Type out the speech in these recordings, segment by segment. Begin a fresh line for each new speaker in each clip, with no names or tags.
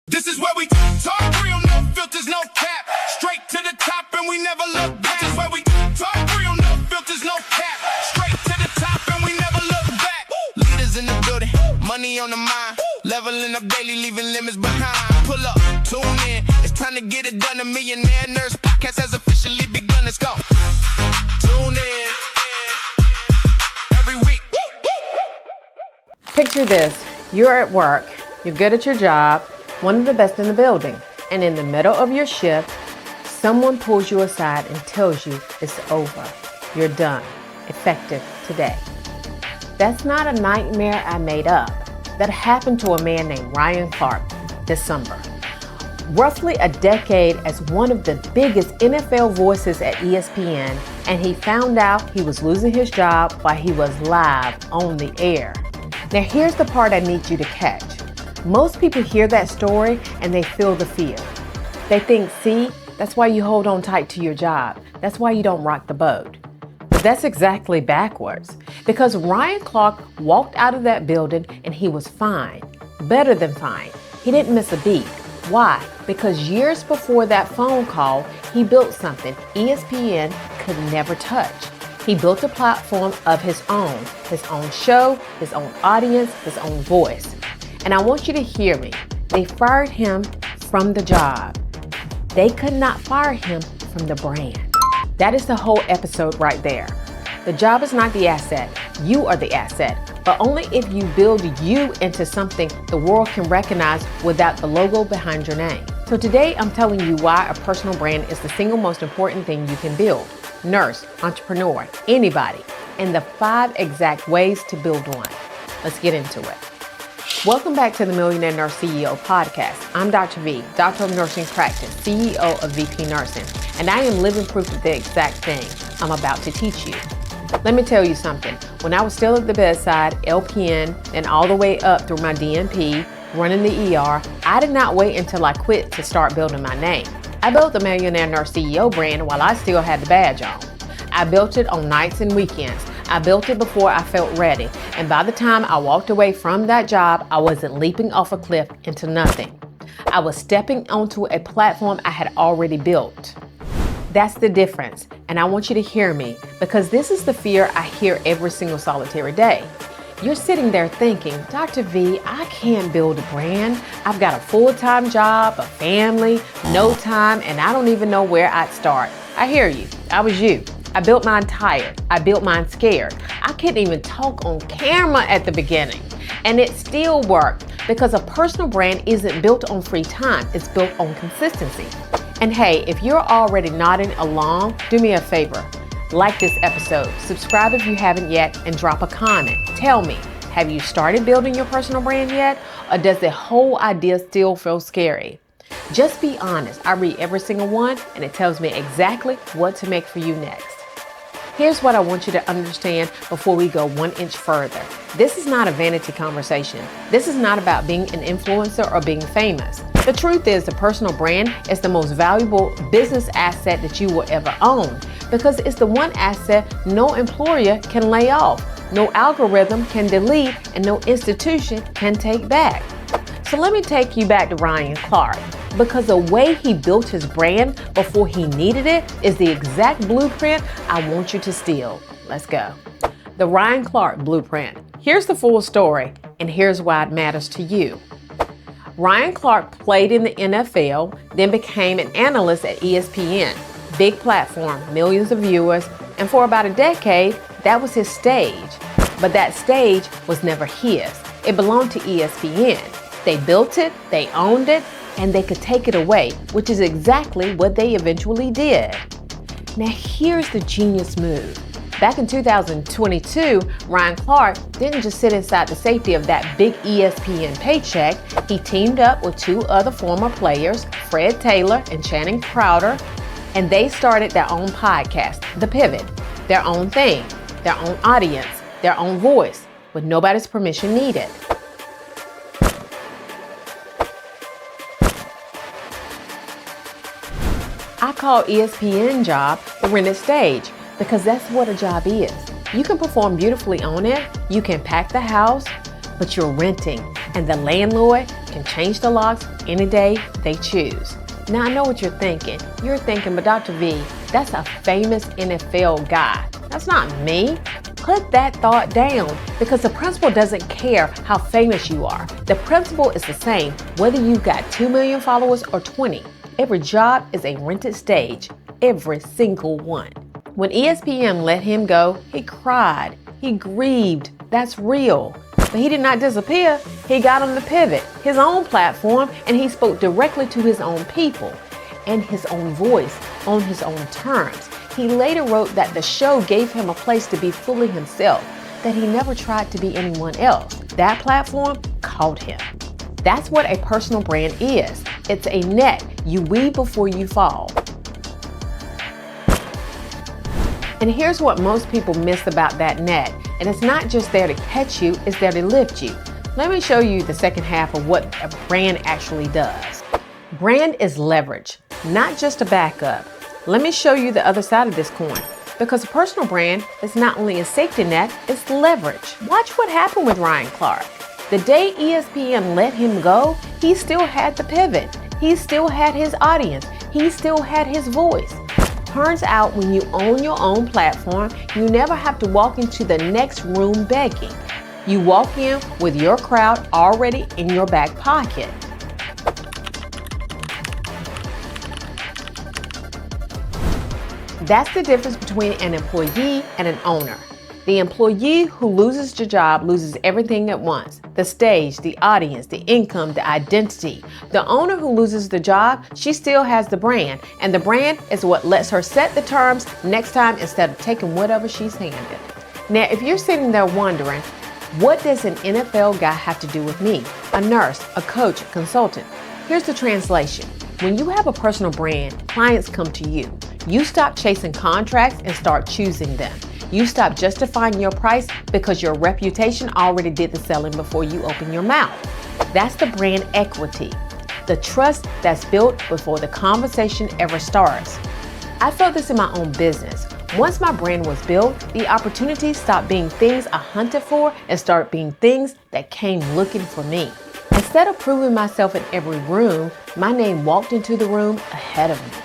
This is where we talk real, no filters, no cap. Straight to the top and we never look back. This is where we talk real, no filters, no cap. Straight to the top and we never look back. Leaders in the building, money on the mind. Leveling up daily, leaving limits behind. Pull up, tune in, it's time to get it done. The Millionaire Nurse podcast has officially begun. Let's go. Tune in every week.
Picture this, you're at work, you're good at your job, one of the best in the building, and in the middle of your shift, someone pulls you aside and tells you it's over. You're done, effective today. That's not a nightmare I made up. That happened to a man named Ryan Clark this summer. Roughly a decade as one of the biggest NFL voices at ESPN, and he found out he was losing his job while he was live on the air. Now here's the part I need you to catch. Most people hear that story and they feel the fear. They think, see, that's why you hold on tight to your job. That's why you don't rock the boat. But that's exactly backwards, because Ryan Clark walked out of that building and he was fine, better than fine. He didn't miss a beat. Why? Because years before that phone call, he built something ESPN could never touch. He built a platform of his own show, his own audience, his own voice. And I want you to hear me. They fired him from the job. They could not fire him from the brand. That is the whole episode right there. The job is not the asset. You are the asset, but only if you build you into something the world can recognize without the logo behind your name. So today I'm telling you why a personal brand is the single most important thing you can build. Nurse, entrepreneur, anybody, and the 5 exact ways to build one. Let's get into it. Welcome back to the Millionaire Nurse CEO podcast. I'm Dr. V, Doctor of Nursing Practice, CEO of VP Nursing, and I am living proof of the exact thing I'm about to teach you. Let me tell you something. When I was still at the bedside, LPN, and all the way up through my DNP, running the ER, I did not wait until I quit to start building my name. I built the Millionaire Nurse CEO brand while I still had the badge on. I built it on nights and weekends. I built it before I felt ready. And by the time I walked away from that job, I wasn't leaping off a cliff into nothing. I was stepping onto a platform I had already built. That's the difference. And I want you to hear me, because this is the fear I hear every single solitary day. You're sitting there thinking, Dr. V, I can't build a brand. I've got a full-time job, a family, no time, and I don't even know where I'd start. I hear you. I was you. I built mine tired. I built mine scared. I couldn't even talk on camera at the beginning. And it still worked, because a personal brand isn't built on free time. It's built on consistency. And hey, if you're already nodding along, do me a favor. Like this episode, subscribe if you haven't yet, and drop a comment. Tell me, have you started building your personal brand yet? Or does the whole idea still feel scary? Just be honest. I read every single one, and it tells me exactly what to make for you next. Here's what I want you to understand before we go 1 inch further. This is not a vanity conversation. This is not about being an influencer or being famous. The truth is, the personal brand is the most valuable business asset that you will ever own, because it's the one asset no employer can lay off, no algorithm can delete, and no institution can take back. So let me take you back to Ryan Clark, because the way he built his brand before he needed it is the exact blueprint I want you to steal. Let's go. The Ryan Clark blueprint. Here's the full story, and here's why it matters to you. Ryan Clark played in the NFL, then became an analyst at ESPN. Big platform, millions of viewers, and for about a decade, that was his stage. But that stage was never his. It belonged to ESPN. They built it, they owned it, and they could take it away, which is exactly what they eventually did. Now here's the genius move. Back in 2022, Ryan Clark didn't just sit inside the safety of that big ESPN paycheck. He teamed up with 2 other former players, Fred Taylor and Channing Crowder, and they started their own podcast, The Pivot, their own thing, their own audience, their own voice, with nobody's permission needed. I call ESPN job the rented stage, because that's what a job is. You can perform beautifully on it, you can pack the house, but you're renting, and the landlord can change the locks any day they choose. Now I know what you're thinking. You're thinking, but Dr. V, that's a famous NFL guy. That's not me. Put that thought down, because the principle doesn't care how famous you are. The principle is the same whether you've got 2 million followers or 20. Every job is a rented stage, every single one. When ESPN let him go, he cried, he grieved. That's real. But he did not disappear. He got on the pivot, his own platform, and he spoke directly to his own people and his own voice on his own terms. He later wrote that the show gave him a place to be fully himself, that he never tried to be anyone else. That platform caught him. That's what a personal brand is. It's a net you weave before you fall. And here's what most people miss about that net. And it's not just there to catch you, it's there to lift you. Let me show you the second half of what a brand actually does. Brand is leverage, not just a backup. Let me show you the other side of this coin. Because a personal brand is not only a safety net, it's leverage. Watch what happened with Ryan Clark. The day ESPN let him go, he still had the pivot. He still had his audience. He still had his voice. Turns out when you own your own platform, you never have to walk into the next room begging. You walk in with your crowd already in your back pocket. That's the difference between an employee and an owner. The employee who loses the job loses everything at once: the stage, the audience, the income, the identity. The owner who loses the job, she still has the brand, and the brand is what lets her set the terms next time instead of taking whatever she's handed. Now, if you're sitting there wondering, what does an NFL guy have to do with me? A nurse, a coach, a consultant. Here's the translation. When you have a personal brand, clients come to you. You stop chasing contracts and start choosing them. You stop justifying your price because your reputation already did the selling before you open your mouth. That's the brand equity, the trust that's built before the conversation ever starts. I felt this in my own business. Once my brand was built, the opportunities stopped being things I hunted for and started being things that came looking for me. Instead of proving myself in every room, my name walked into the room ahead of me.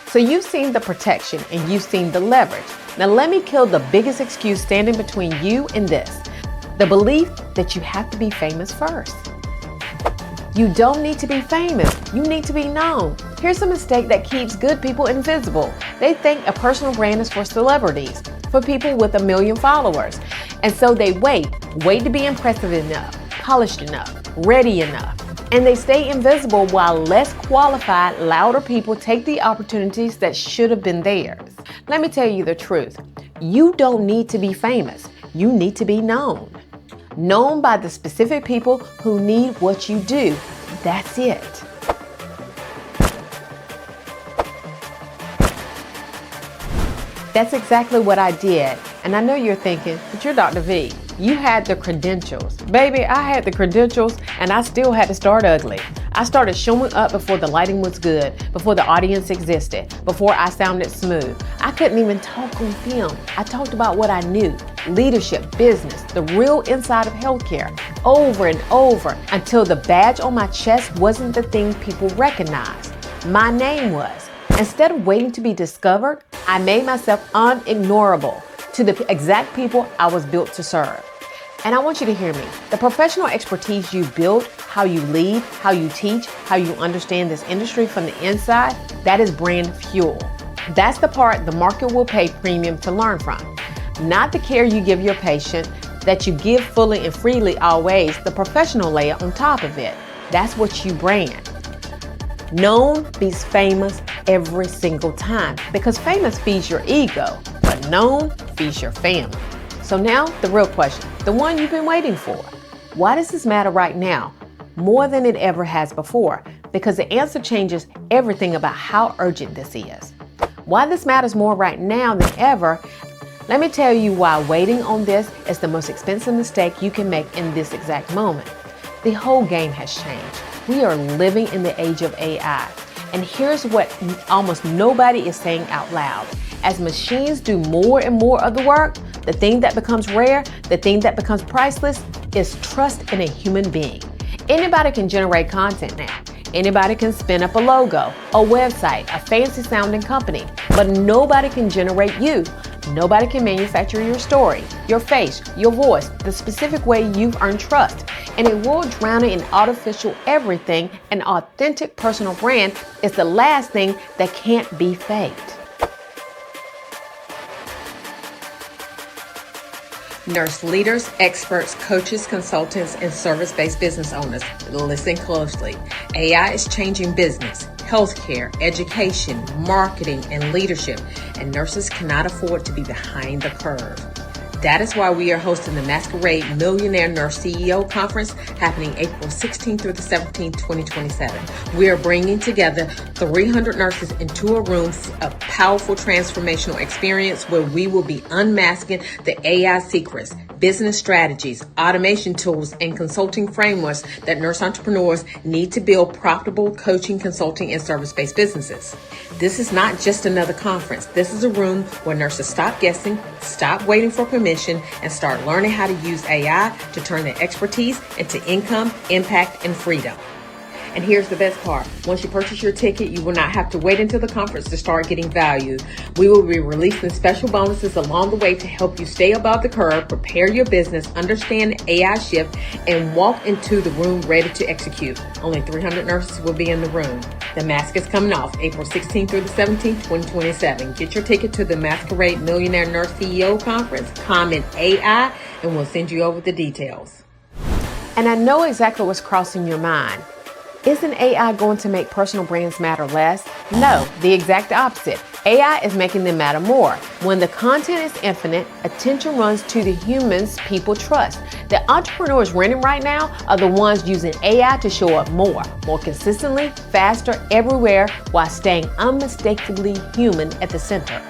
So you've seen the protection and you've seen the leverage. Now let me kill the biggest excuse standing between you and this: the belief that you have to be famous first. You don't need to be famous, you need to be known. Here's a mistake that keeps good people invisible. They think a personal brand is for celebrities, for people with 1 million followers. And so they wait to be impressive enough, polished enough, ready enough. And they stay invisible while less qualified, louder people take the opportunities that should have been theirs. Let me tell you the truth. You don't need to be famous. You need to be known. Known by the specific people who need what you do. That's it. That's exactly what I did. And I know you're thinking, but you're Dr. V. You had the credentials. Baby, I had the credentials and I still had to start ugly. I started showing up before the lighting was good, before the audience existed, before I sounded smooth. I couldn't even talk on film. I talked about what I knew: leadership, business, the real inside of healthcare, over and over until the badge on my chest wasn't the thing people recognized. My name was. Instead of waiting to be discovered, I made myself unignorable to the exact people I was built to serve. And I want you to hear me. The professional expertise you build, how you lead, how you teach, how you understand this industry from the inside, that is brand fuel. That's the part the market will pay premium to learn from. Not the care you give your patient, that you give fully and freely always, the professional layer on top of it. That's what you brand. Known beats famous every single time, because famous feeds your ego, but known feeds your family. So now the real question, the one you've been waiting for. Why does this matter right now more than it ever has before? Because the answer changes everything about how urgent this is. Why this matters more right now than ever, let me tell you why waiting on this is the most expensive mistake you can make in this exact moment. The whole game has changed. We are living in the age of AI. And here's what almost nobody is saying out loud. As machines do more and more of the work, the thing that becomes rare, the thing that becomes priceless, is trust in a human being. Anybody can generate content now. Anybody can spin up a logo, a website, a fancy sounding company, but nobody can generate you. Nobody can manufacture your story, your face, your voice, the specific way you've earned trust. In a world drowning in artificial everything, an authentic personal brand is the last thing that can't be faked. Nurse leaders, experts, coaches, consultants, and service-based business owners, listen closely. AI is changing business, healthcare, education, marketing, and leadership, and nurses cannot afford to be behind the curve. That is why we are hosting the Masquerade Millionaire Nurse CEO Conference happening April 16th through the 17th, 2027. We are bringing together 300 nurses into a room of powerful transformational experience where we will be unmasking the AI secrets, business strategies, automation tools, and consulting frameworks that nurse entrepreneurs need to build profitable coaching, consulting, and service-based businesses. This is not just another conference. This is a room where nurses stop guessing, stop waiting for permission, and start learning how to use AI to turn their expertise into income, impact, and freedom. And here's the best part. Once you purchase your ticket, you will not have to wait until the conference to start getting value. We will be releasing special bonuses along the way to help you stay above the curve, prepare your business, understand the AI shift, and walk into the room ready to execute. Only 300 nurses will be in the room. The mask is coming off April 16th through the 17th, 2027. Get your ticket to the Masquerade Millionaire Nurse CEO Conference. Comment AI, and we'll send you over the details. And I know exactly what's crossing your mind. Isn't AI going to make personal brands matter less? No, the exact opposite. AI is making them matter more. When the content is infinite, attention runs to the humans people trust. The entrepreneurs winning right now are the ones using AI to show up more consistently, faster, everywhere, while staying unmistakably human at the center.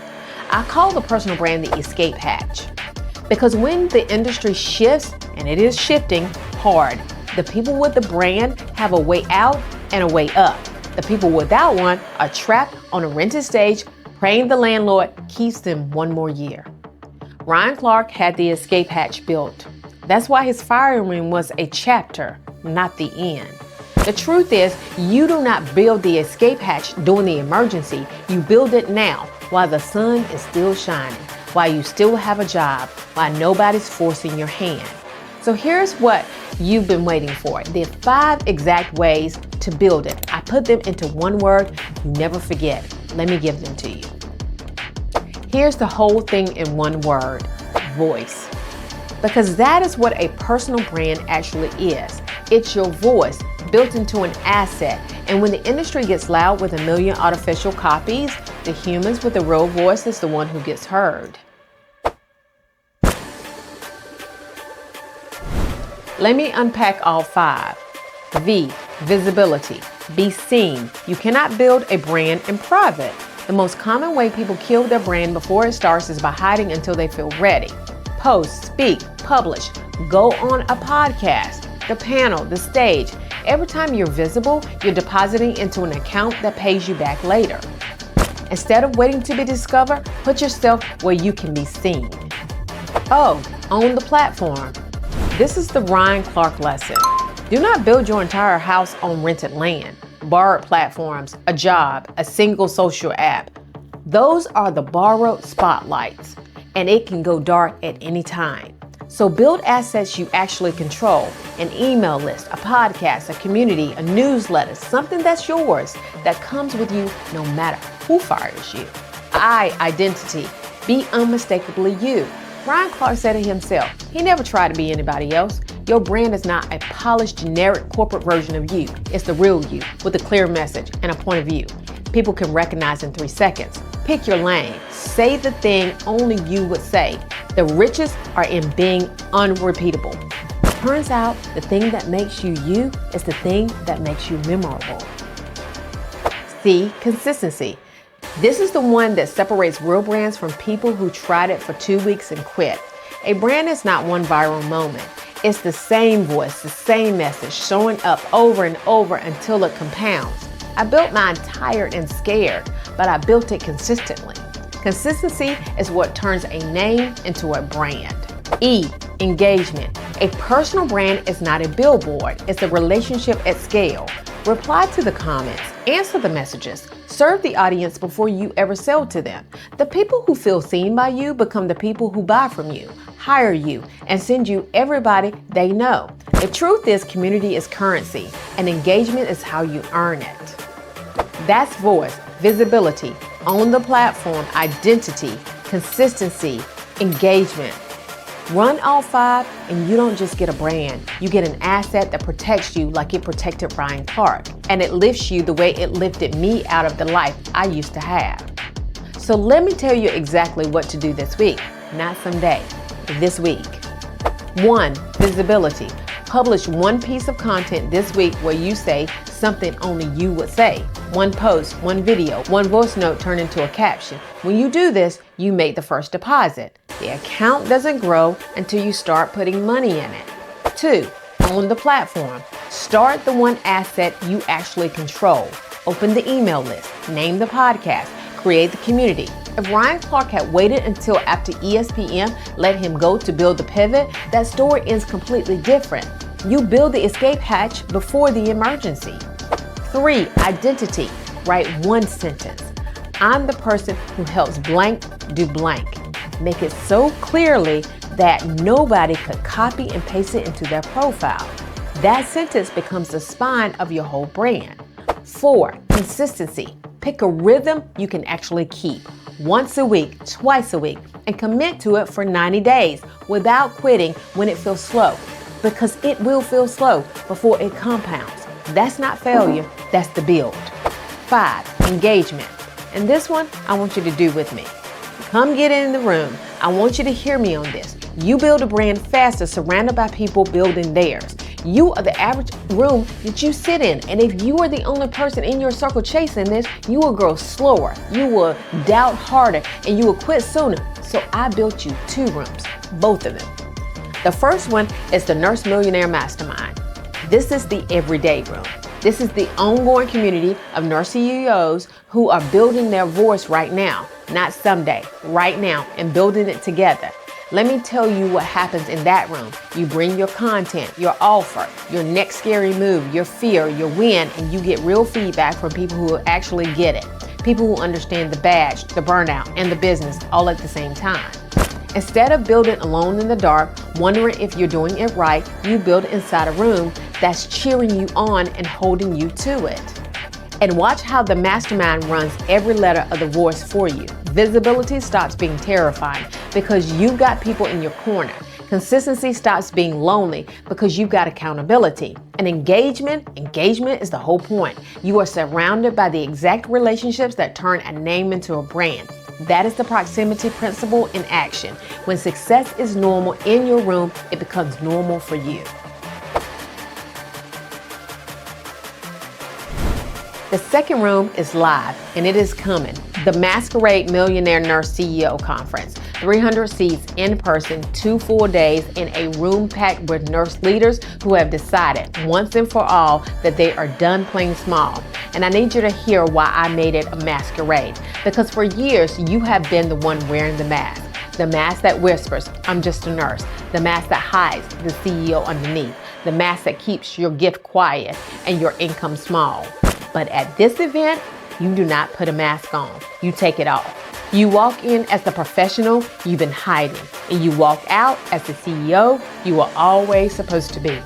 I call the personal brand the escape hatch. Because when the industry shifts, and it is shifting hard, the people with the brand have a way out and a way up. The people without one are trapped on a rented stage, praying the landlord keeps them one more year. Ryan Clark had the escape hatch built. That's why his firing was a chapter, not the end. The truth is, you do not build the escape hatch during the emergency. You build it now, while the sun is still shining, while you still have a job, while nobody's forcing your hand. So here's what you've been waiting for. There are 5 exact ways to build it. I put them into one word you never forget. Let me give them to you. Here's the whole thing in one word: voice. Because that is what a personal brand actually is. It's your voice built into an asset. And when the industry gets loud with a million artificial copies, the humans with the real voice is the one who gets heard. Let me unpack all 5. V, visibility. Be seen. You cannot build a brand in private. The most common way people kill their brand before it starts is by hiding until they feel ready. Post, speak, publish, go on a podcast, the panel, the stage. Every time you're visible, you're depositing into an account that pays you back later. Instead of waiting to be discovered, put yourself where you can be seen. O, own the platform. This is the Ryan Clark lesson. Do not build your entire house on rented land, borrowed platforms, a job, a single social app. Those are the borrowed spotlights, and it can go dark at any time. So build assets you actually control: an email list, a podcast, a community, a newsletter, something that's yours, that comes with you no matter who fires you. Identity. Be unmistakably you. Ryan Clark said it himself. He never tried to be anybody else. Your brand is not a polished, generic corporate version of you. It's the real you with a clear message and a point of view. People can recognize in 3 seconds. Pick your lane. Say the thing only you would say. The riches are in being unrepeatable. Turns out the thing that makes you you is the thing that makes you memorable. C, consistency. This is the one that separates real brands from people who tried it for 2 weeks and quit. A brand is not one viral moment. It's the same voice, the same message, showing up over and over until it compounds. I built mine tired and scared, but I built it consistently. Consistency is what turns a name into a brand. E, engagement. A personal brand is not a billboard, it's a relationship at scale. Reply to the comments, answer the messages, serve the audience before you ever sell to them. The people who feel seen by you become the people who buy from you, hire you, and send you everybody they know. The truth is, community is currency, and engagement is how you earn it. That's voice, visibility, own the platform, identity, consistency, engagement. Run all 5 and you don't just get a brand, you get an asset that protects you like it protected Ryan Clark, and it lifts you the way it lifted me out of the life I used to have. So let me tell you exactly what to do this week, not someday, this week. 1. Visibility. Publish one piece of content this week where you say something only you would say. One post, one video, one voice note turned into a caption. When you do this, you make the first deposit. The account doesn't grow until you start putting money in it. 2. Own the platform. Start the one asset you actually control. Open the email list, name the podcast, create the community. If Ryan Clark had waited until after ESPN let him go to build the pivot, that story ends completely different. You build the escape hatch before the emergency. 3. Identity. Write one sentence. I'm the person who helps blank do blank. Make it so clearly that nobody could copy and paste it into their profile. That sentence becomes the spine of your whole brand. 4. Consistency. Pick a rhythm you can actually keep. Once a week, twice a week, and commit to it for 90 days without quitting when it feels slow, because it will feel slow before it compounds. That's not failure, that's the build. 5. Engagement. And this one, I want you to do with me. Come get in the room. I want you to hear me on this. You build a brand faster surrounded by people building theirs. You are the average room that you sit in. And if you are the only person in your circle chasing this, you will grow slower. You will doubt harder and you will quit sooner. So I built you 2 rooms, both of them. The first one is the Nurse Millionaire Mastermind. This is the everyday room. This is the ongoing community of nurse CEOs who are building their voice right now, not someday, right now, and building it together. Let me tell you what happens in that room. You bring your content, your offer, your next scary move, your fear, your win, and you get real feedback from people who actually get it. People who understand the badge, the burnout, and the business all at the same time. Instead of building alone in the dark, wondering if you're doing it right, you build inside a room that's cheering you on and holding you to it. And watch how the mastermind runs every letter of the voice for you. Visibility stops being terrifying because you've got people in your corner. Consistency stops being lonely because you've got accountability. And engagement is the whole point. You are surrounded by the exact relationships that turn a name into a brand. That is the proximity principle in action. When success is normal in your room, it becomes normal for you. The second room is live, and it is coming. The Masquerade Millionaire Nurse CEO Conference. 300 seats in person, 2 full days in a room packed with nurse leaders who have decided once and for all that they are done playing small. And I need you to hear why I made it a masquerade. Because for years, you have been the one wearing the mask. The mask that whispers, I'm just a nurse. The mask that hides the CEO underneath. The mask that keeps your gift quiet and your income small. But at this event, you do not put a mask on. You take it off. You walk in as the professional you've been hiding, and you walk out as the CEO you were always supposed to be.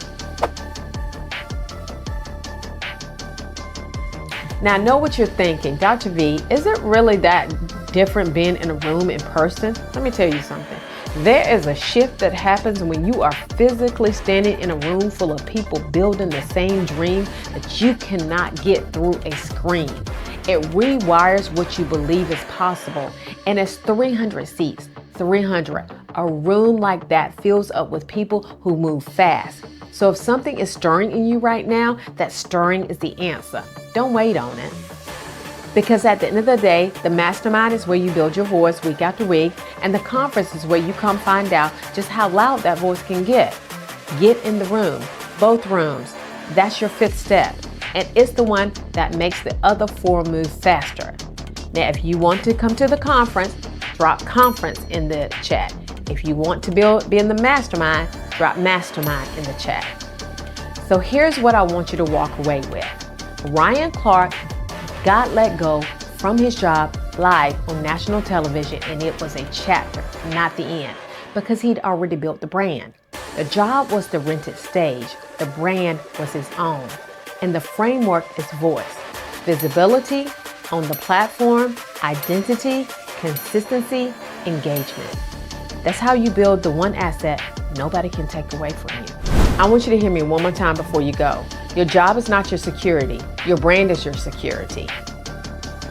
Now I know what you're thinking, Dr. V, is it really that different being in a room in person? Let me tell you something. There is a shift that happens when you are physically standing in a room full of people building the same dream that you cannot get through a screen. It rewires what you believe is possible. And it's 300 seats, 300. A room like that fills up with people who move fast. So if something is stirring in you right now, that stirring is the answer. Don't wait on it. Because at the end of the day, the mastermind is where you build your voice week after week, and the conference is where you come find out just how loud that voice can get. Get in the room, both rooms. That's your 5th step, and it's the one that makes the other 4 move faster. Now, if you want to come to the conference, drop conference in the chat. If you want to be in the mastermind, drop mastermind in the chat. So here's what I want you to walk away with. Ryan Clark got let go from his job live on national television, and it was a chapter, not the end, because he'd already built the brand. The job was the rented stage. The brand was his own. And the framework is voice, visibility on the platform, identity, consistency, engagement. That's how you build the one asset nobody can take away from you. I want you to hear me one more time before you go. Your job is not your security. Your brand is your security.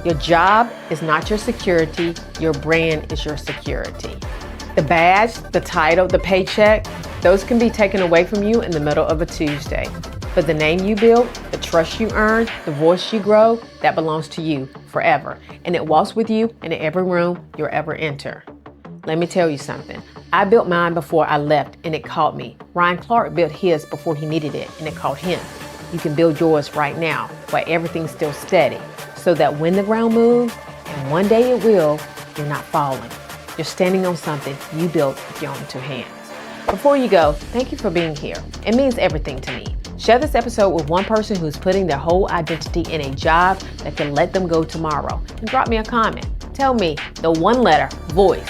Your job is not your security. Your brand is your security. The badge, the title, the paycheck, those can be taken away from you in the middle of a Tuesday. But the name you built, the trust you earned, the voice you grow, that belongs to you forever. And it walks with you in every room you'll ever enter. Let me tell you something. I built mine before I left and it caught me. Ryan Clark built his before he needed it and it caught him. You can build yours right now while everything's still steady, so that when the ground moves, and one day it will, you're not falling. You're standing on something you built with your own two hands. Before you go, thank you for being here. It means everything to me. Share this episode with one person who's putting their whole identity in a job that can let them go tomorrow. And drop me a comment. Tell me the one letter, voice,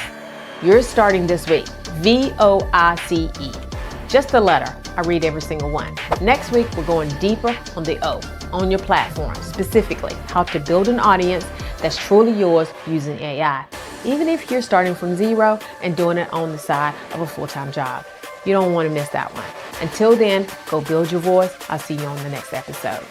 you're starting this week. VOICE. Just the letter. I read every single one. Next week, we're going deeper on the O, on your platform, specifically how to build an audience that's truly yours using AI, even if you're starting from zero and doing it on the side of a full-time job. You don't want to miss that one. Until then, go build your voice. I'll see you on the next episode.